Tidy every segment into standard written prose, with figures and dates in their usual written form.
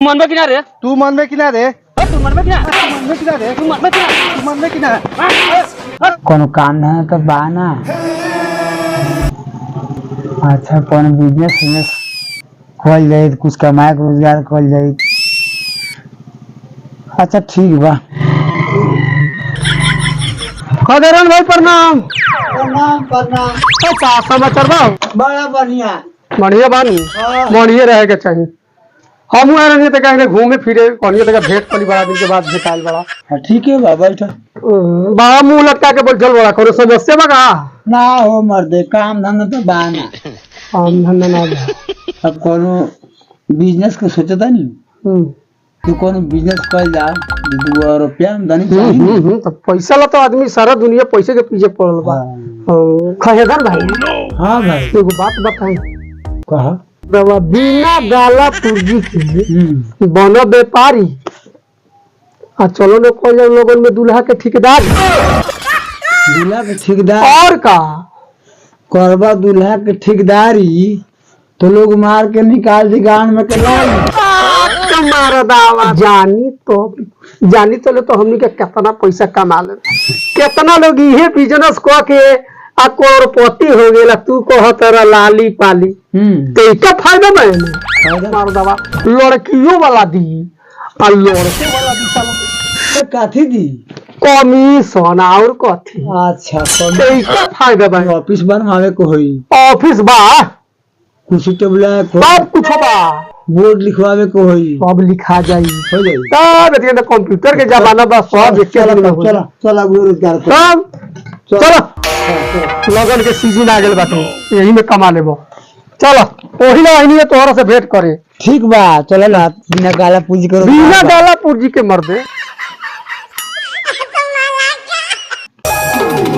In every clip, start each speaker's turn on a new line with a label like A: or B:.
A: मन में किना रे
B: तू मन में किना रे
A: तू मन में किना
B: रे
A: तू मन में किना
B: तू मन में किना
C: कोनो काम ना तो बाना। अच्छा कौन बिजनेस खोल जाए, कुछ कमाए रोजगार खोल जाए। अच्छा ठीक बा।
B: खदेरन भाई प्रणाम।
C: प्रणाम प्रणाम।
B: का समाचार बा?
C: बड़ा बढ़िया।
B: बढ़िया बानी। बढ़िया रहे के चाहिए। हम आ रहे थे कहीं घूमे फिरे, कहीं तक भेंट पली बड़ा दिन के बाद भेटाइल बड़ा।
C: ठीक है बा, बैठो।
B: बड़ा मुंह लटका के बैठल बड़ा, कोनो समस्या बा का?
C: ना हो मर्दे, काम धंधा तो बाना।
B: काम धंधा ना बा।
C: अब कोनो बिजनेस के सोचता नहीं तो कोनो बिजनेस कर जा, 2 रुपया आमदनी चाहिए।
B: तो पैसा ला तो आदमी सारा दुनिया पैसे के पीछे पड़ल बा। खहेदर भाई।
C: हाँ भाई।
B: एगो बात बताई।
C: कहा
B: बाबा बिना गाला पूंजी के बनो व्यापारी आ चलो न कोई लोगन में दूल्हा के ठेकेदार।
C: दूल्हा के ठेकेदार
B: और का
C: करबा? दूल्हा के ठेकेदारी तो लोग मार के निकाल दी गान में के लाल।
B: मारा दावा जानी तो ले तो हमनी के कितना पैसा कमा ले। कितना लोग ये बिजनेस को के आ करोड़पति हो गेला। तू कह तेरा लाली पाली तो क्या फायदा बहन? मार दावा लड़कियों वाला दी आ लड़के वाला दी साला
C: काथी दी
B: कमीशन और कथी।
C: अच्छा
B: तो क्या फायदा बहन?
C: ऑफिस बनवावे को होई,
B: ऑफिस बा,
C: कुर्सी टेबल
B: सब कुछ बा,
C: बोर्ड लिखवावे को होई,
B: सब लिखा जाई
C: हो जाई।
B: तब देखिए कंप्यूटर के जमाना बा। सब एक
C: चला चला रोजगार कर।
B: सब चलो लगन के सीजन आ गेल बाटे, यही में कमा लेबो। चलो ओही ना वही है तोहरा से भेंट करे।
C: ठीक बा, चलो ना। बिना गाला पूंजी करो,
B: बिना गाला पूंजी के मर्दे।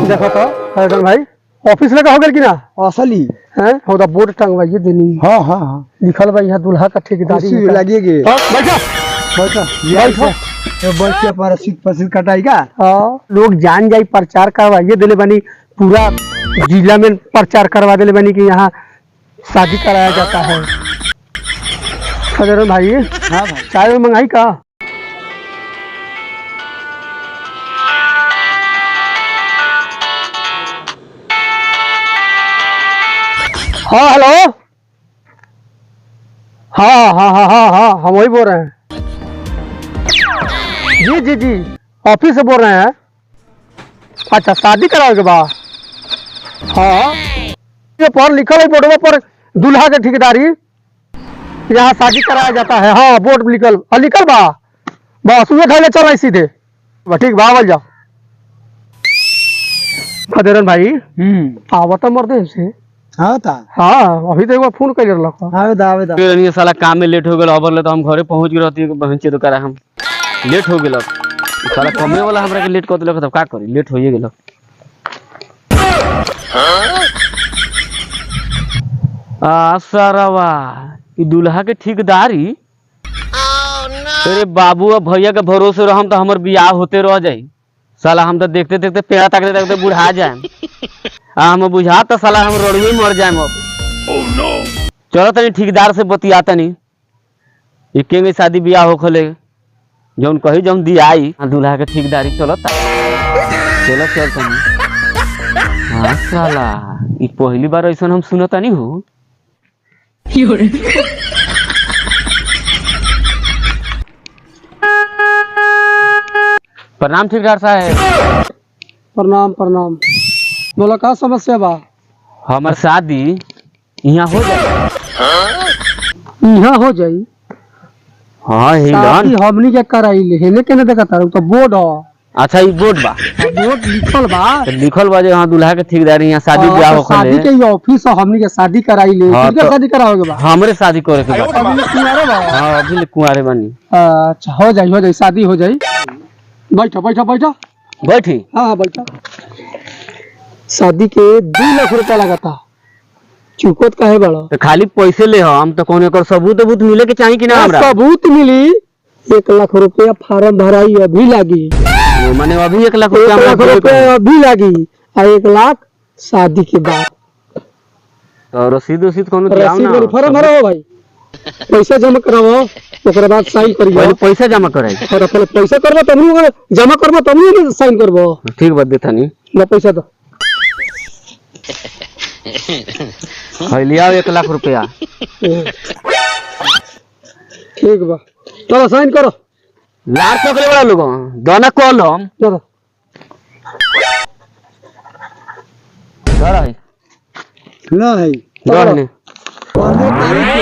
B: देखो तो हैदर भाई ऑफिस लगा हो गेल कि ना?
C: असली
B: हैं होदा बोर्ड टंगवाइए देनी।
C: हाँ हाँ हाँ
B: लिखल बा यहाँ दूल्हा का ठेकेदारी
C: लगिए।
B: बैठो बैठो
C: बैठ के पर सीट पर सीट कटाएगा।
B: लोग जान जाई, प्रचार करवाइए दिले बनी, पूरा जिला में प्रचार करवा दिले बनी कि यहाँ शादी कराया जाता है। खजर भाई
C: हाँ भाई।
B: चाय में मंगाई का? हाँ हेलो। हाँ हाँ हाँ हाँ हाँ हम वही बोल रहे हैं। जी जी जी ऑफिस से बोल रहे हैं। अच्छा शादी कराओगे बा? हाँ ये पर लिखल है बोर्ड पर दूल्हा के ठेकेदारी, यहाँ शादी कराया जाता है। हाँ बोर्ड लिखल लिखल बा, बस उहे धैले चल रही सीधे। ठीक बा आवल जाओ। खदेरन भाई आवता मर्दे से।
C: हाँ ता
B: हाँ अभी तो एक बार फोन कर रहा।
C: आवे
A: साला काम में लेट हो गया। अबर ले तो हम घरे पहुंच गए रहती बहन चे तो करा हम लेट हो गेल। साला कमे वाला हमरा के लेट कर देलक तब का करी, लेट होइए गेल। सारावा ई दूल्हा के ठेकेदारी। अरे बाबू और भैया के भरोसे रहम तो हमर बियाह होते रह जाई। साला हम तो देखते देखते पेड़ा ताकते ताकते बुढ़ा जाए। हम बुझा तो साला हम रोडवे मर जाए। चलो तनी ठेकेदार से बतिया तनी इके शादी बियाह हो खले जौन कही जौन दियाई दूल्हा के ठेकेदारी। चलो चलो चल तनी। हाँ साला ई पहली बार ऐसा हम सुनता नहीं हो। प्रणाम ठेकेदार साहब।
B: प्रणाम प्रणाम। बोला का समस्या बा?
A: हमार शादी यहाँ हो जाए।
B: यहाँ हो जाई?
A: हाँ
B: शादी हमनी के कराइले हेने केने देखता तो बोर्ड हो।
A: अच्छा ये बोर्ड बा,
B: बोर्ड लिखल बा,
A: लिखल बा जे हाँ दूल्हा के ठेकेदारी यहाँ शादी ब्याह हो खले।
B: शादी के ऑफिस हमनी के शादी कराइले। किनके शादी कराओगे बा?
A: हमरे शादी करे के बा।
B: अभी कुंवारे बा?
A: हाँ अभी कुंवारे बानी।
B: अच्छा हो जाई शादी हो जाई। बैठो बैठो बैठो
A: बैठी।
B: हाँ बैठो। शादी के 2 लाख रुपया लगता, चुकत काहे बड़ा?
A: तो खाली पैसे ले हम तो कौन एकर सबूत मिले के चाहिए कि ना? हमरा
B: सबूत मिली। 1 लाख रुपया फार्म भराई अभी लागी।
A: माने अभी 1 लाख
B: रुपया अभी लागी और 1 लाख शादी के बाद।
A: तो रसीद कौन दियाओ ना?
B: फॉर्म भरो भाई। पैसा जमा कराओ ओकरा बाद साइन करियो।
A: पहले पैसा जमा कराई
B: और अपने पैसा करबो तब जमा करबो तब साइन करबो।
A: ठीक बात देतानी
B: ना पैसा दो
A: लिया 1 लाख रुपया।
B: ठीक बा चलो साइन करो।
A: लाख पकड़े वाला लोग दोना कॉलम
B: चलो
A: धर है
C: लो है
A: धर ने
C: 15 तारीख के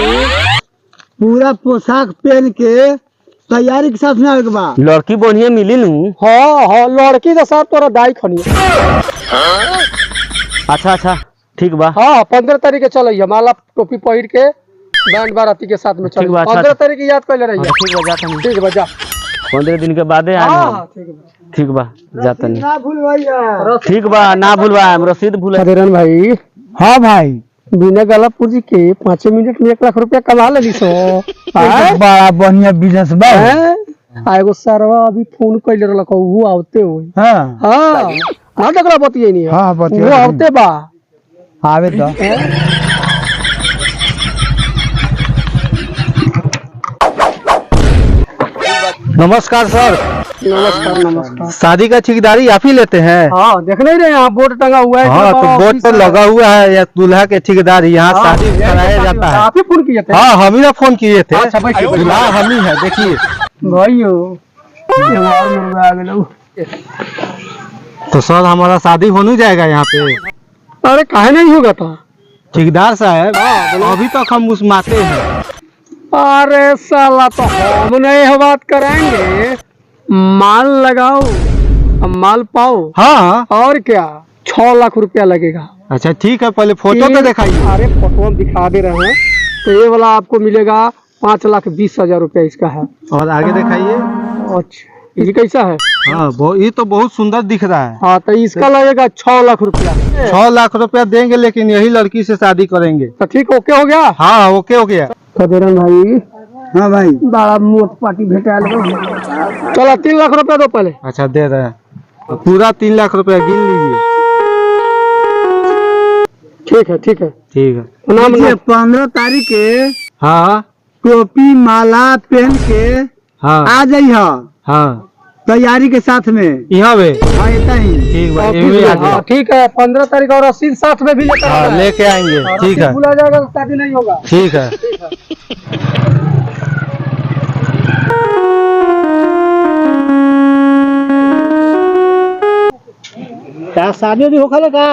C: पूरा पोशाक पहन के तैयारी के साथ में आवे के बा।
A: लड़की बढ़िया मिली नू।
B: हाँ हाँ लड़की के साथ तोरा दाई खनी।
A: अच्छा ठीक बा।
B: हाँ 15 तारीख के चल माला टोपी पहिर के बैंड बाराती के साथ में चल।
A: ठीक बा, अच्छा,
B: 15 तारीख की याद कर ले रही।
A: ठीक बा जाता नहीं।
B: ठीक बा जा
A: 15 दिन के बादे आए
B: हाँ ठीक बा
A: ठीक बा जाता नहीं।
C: ना भूलवाइया।
A: ठीक बा ना भूलवा रसीद भूल।
B: खदेरन भाई
C: हाँ भाई
B: बिना गलापुर जी के 5 मिनट में 1 लाख रुपया कमा लगी सो।
C: बड़ा बढ़िया बिजनेस बा।
B: एगो सरवा अभी फोन कैले रहलक वो आवते हुए।
C: हाँ
B: हाँ हाँ तकरा बतिये नहीं।
C: हाँ, बतिये
B: वो
C: नहीं।
B: आवते बा।
C: आवे तो
D: नमस्कार सर।
B: नमस्कार नमस्कार।
D: शादी का ठेकेदारी आप ही लेते हैं?
B: हाँ देख नहीं रहे यहाँ बोर्ड टंगा हुआ है।
D: हाँ तो बोर्ड पर लगा हुआ है या दूल्हा के ठेकेदारी यहाँ
B: हाँ,
D: शादी कराया जाता है।
B: आप ही फोन किए थे।
D: हाँ हम ही ना फोन किए थे।
B: अच्छा, बैठिए, बैठिए।
D: दूल्हा हम ही है देखिए।
B: भाइयों और मुर्गा आ गेलौ।
D: तो सर हमारा शादी हो नहीं जाएगा यहाँ पे?
B: अरे काहे नहीं होगा था।
D: ठेकेदार साहब अभी तक हम मुस्माते हैं।
B: अरे साला तो हम नहीं हो बात कराएंगे। माल लगाओ माल पाओ।
D: हाँ
B: और क्या 6 लाख रुपया लगेगा।
D: अच्छा ठीक है पहले फोटो तो दिखाइए।
B: अरे फोटो हम दिखा दे रहे हैं। तो ये वाला आपको मिलेगा 5,20,000 रुपया इसका है।
D: और आगे दिखाइए।
B: अच्छा ये कैसा है?
D: हाँ ये तो बहुत सुंदर दिख रहा है।
B: हाँ तो इसका लगेगा 6 लाख रुपया।
D: 6 लाख रुपया देंगे लेकिन यही लड़की से शादी करेंगे।
B: तो ठीक ओके हो गया।
D: हाँ ओके हो गया।
B: खदेरन भाई
C: हाँ भाई
B: बड़ा मोट पार्टी भेटा। चलो 3 लाख रुपया दो पहले।
D: अच्छा दे रहे हैं पूरा 3 लाख रुपया गिन लीजिए।
B: ठीक है ठीक है।
D: ठीक है
B: नाम
C: ये 15 तारीख के
D: हाँ
C: टोपी माला पहन के
D: हाँ
C: आ जाइए
D: हाँ
C: तैयारी के साथ में।
D: यहाँ पे
C: हाँ इतना ही।
D: ठीक बा
B: ऑफिस
D: यहीं
B: में।
D: आ जाओ।
B: हाँ, ठीक है 15 तारीख और रसीद साथ में भी लेकर
D: हाँ
B: आना है।
D: लेके आएंगे ठीक है
B: भूला जाएगा तो शादी नहीं होगा।
D: ठीक है।
C: क्या शादी वादी होखले का?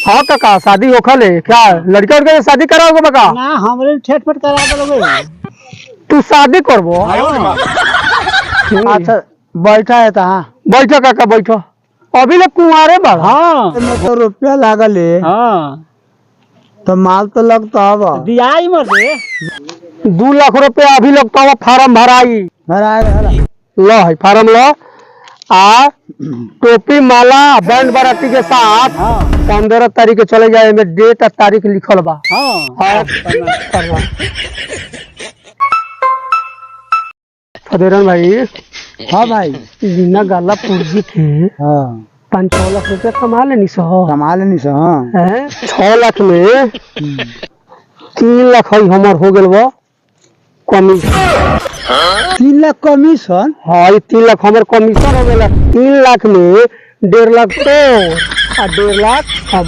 B: हाँ काका शादी होखा ले क्या लड़का उड़का से शादी कराओगे बका?
C: ना हमरे छटपट करा दोगे।
B: तू शादी करबो?
C: अच्छा बैठा है ता।
B: बैठो काका बैठो। अभी लोग कुंवारे बड़।
C: हाँ तो रुपया लागल है।
B: हाँ
C: तो माल तो लगता हवा
B: दिया ही मत दे। 2 लाख रुपया अभी लोग तो फार्म भराई। लो है फार्म लो। आ टोपी माला बैंड बाराती के साथ 15 तारीख के चले जाए में डेट और तारीख लिखल बा। खदेरन भाई।
C: हाँ भाई
B: बिना गाला पूर्जी के
C: हाँ
B: 5-6 लाख रुपया कमा लेनी सो।
C: कमा लेनी सो। हाँ
B: 6 लाख में 3 लाख है हमर हो गेल बा कमीशन।
C: 3 लाख कमीशन।
B: हाँ ये 3 लाख हमर कमीशन हो गेला। 3 लाख में 1.5 लाख तो और 1.5 लाख हम।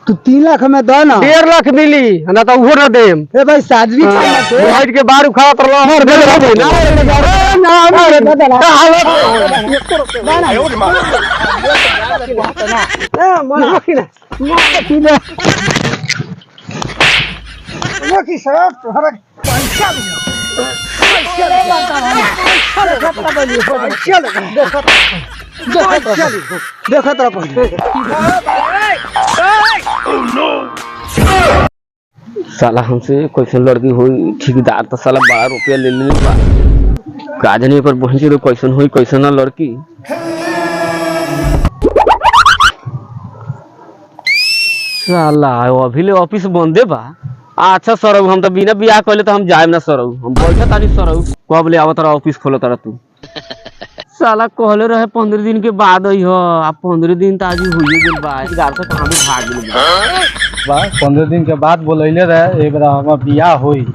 C: तो 3 लाख में दो ना।
B: 1.5 लाख मिली ना तो वो ना देम।
C: ए भाई शादी
B: हाइट के बाहर उखाड़ा तर लहर दे दे ना मन रखी ना की सब तोहरा पैसा
C: देखो तो
A: साला हमसे कैसे लड़की हुई ठेकेदार तो साला बड़ा रुपया ले लेने बा काज नहीं पर पहुंची तो कैसन हुई कैसन ना लड़की। साला अभी ले ऑफिस बंदे बा। अच्छा सरऊ हम तो बिना बियाह कहले तो हम जाएब ना सरऊ हम बैठा तानी सरऊ कब ले आवत रहा ऑफिस खोलो तारा तू। साला कहले रहे 15 दिन के बाद आई हो आप 15 दिन तो आज ही हुई गेल बा गार से कहां भी भाग गेल बा।
D: 15 दिन के बाद बोलैले रहे एक बार हमार बियाह होई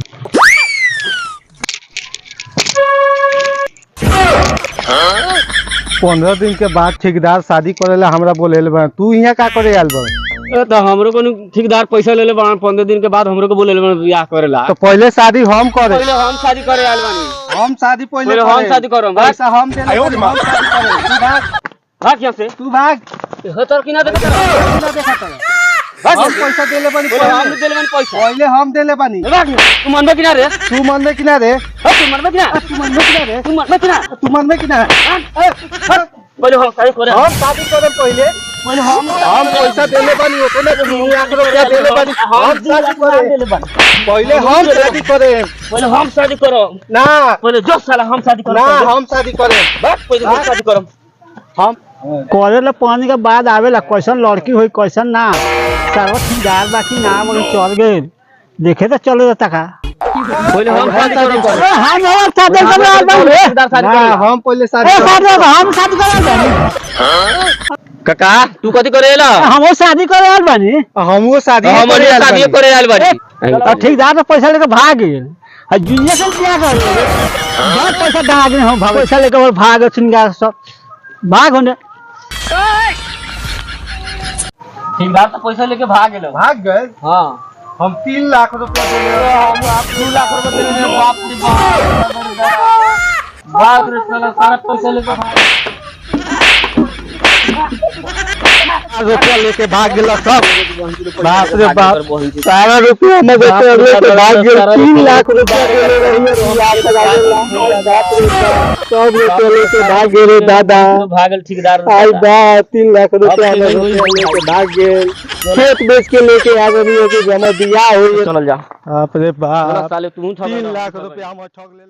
D: 15 दिन के बाद ठेकेदार शादी करेला हमरा बोले बा, तू यहाँ का करे आयल बा?
A: तो हमरो को ठेकेदार पैसा ले ले 15 दिन के बाद हमरो को बोले बियाह करेला।
D: तो पहले शादी हम करे,
A: पहले हम शादी करे आयल बानी।
D: हम शादी पहले
A: पहले हम शादी करम।
D: पैसा हम देले, हम शादी करे। तू
A: भाग यहाँ से।
D: तू भाग।
A: हतर की ना देखा
D: हम पैसा देले बानी,
A: हम देले बानी पैसा।
D: पहले हम देले बानी।
A: भाग तू मनबे कि ना रे?
D: तू मनबे कि ना रे?
A: तू मनबे कि ना?
D: तू मनबे कि ना रे?
A: तू मनबे कि ना?
D: तू मनबे कि ना?
A: पहले हम शादी करे।
D: हम शादी करे पहले हम पैसा देले बानी, ओतने 2 लाख रुपया देले बानी। हम शादी करे पहले हम शादी करे।
A: पहले हम शादी करो
D: ना
A: पहले जो साला हम शादी करो
D: ना हम शादी करे।
A: पहले हम शादी करो।
D: हम
B: कॉलेज पानी के बाद आवेला कैसन लड़की हुई कैसन ना सर्व ठेकेदार बाकी ना बोले चल गए देखे तो चलो जाता का
A: पहले हम शादी करो।
B: हम शादी कर
D: ना हम पहले शादी
B: हम शादी कर
A: काका तू कथी करेला?
B: हम शादी करे आल बानी
D: हमहू शादी
A: हमरे शादी करे आयल बानी।
B: और ठेकेदार तो पैसा लेके भाग गेल आ जुनिया से क्या कर बहुत पैसा डा गए हम पैसा लेके और भाग सिंगार सब भाग होने
A: ठेकेदार तो पैसा लेके भाग गेलो।
D: भाग गए।
A: हां
D: हम 3 लाख रुपया देले,
A: हम आप 2 लाख रुपए दे दे। बाप रे बाप रे साला सारा पैसा लेके भाग
D: रुपया लेके भाग गेल सब। बाप रे बाप,
B: सारा रुपया में बेटे लेके भाग गेल 3 लाख रुपया देले रही सब रुपया लेके भाग गेल दादा
A: भागल ठेकेदार।
B: आई बा 3 लाख रुपया लेके भाग गेल खेत बेच के लेके आ गई कि जमा दिया हुई
A: चल जा।
D: बाप रे बाप,
A: साले तू
D: 3 लाख रुपया हम ठग ले।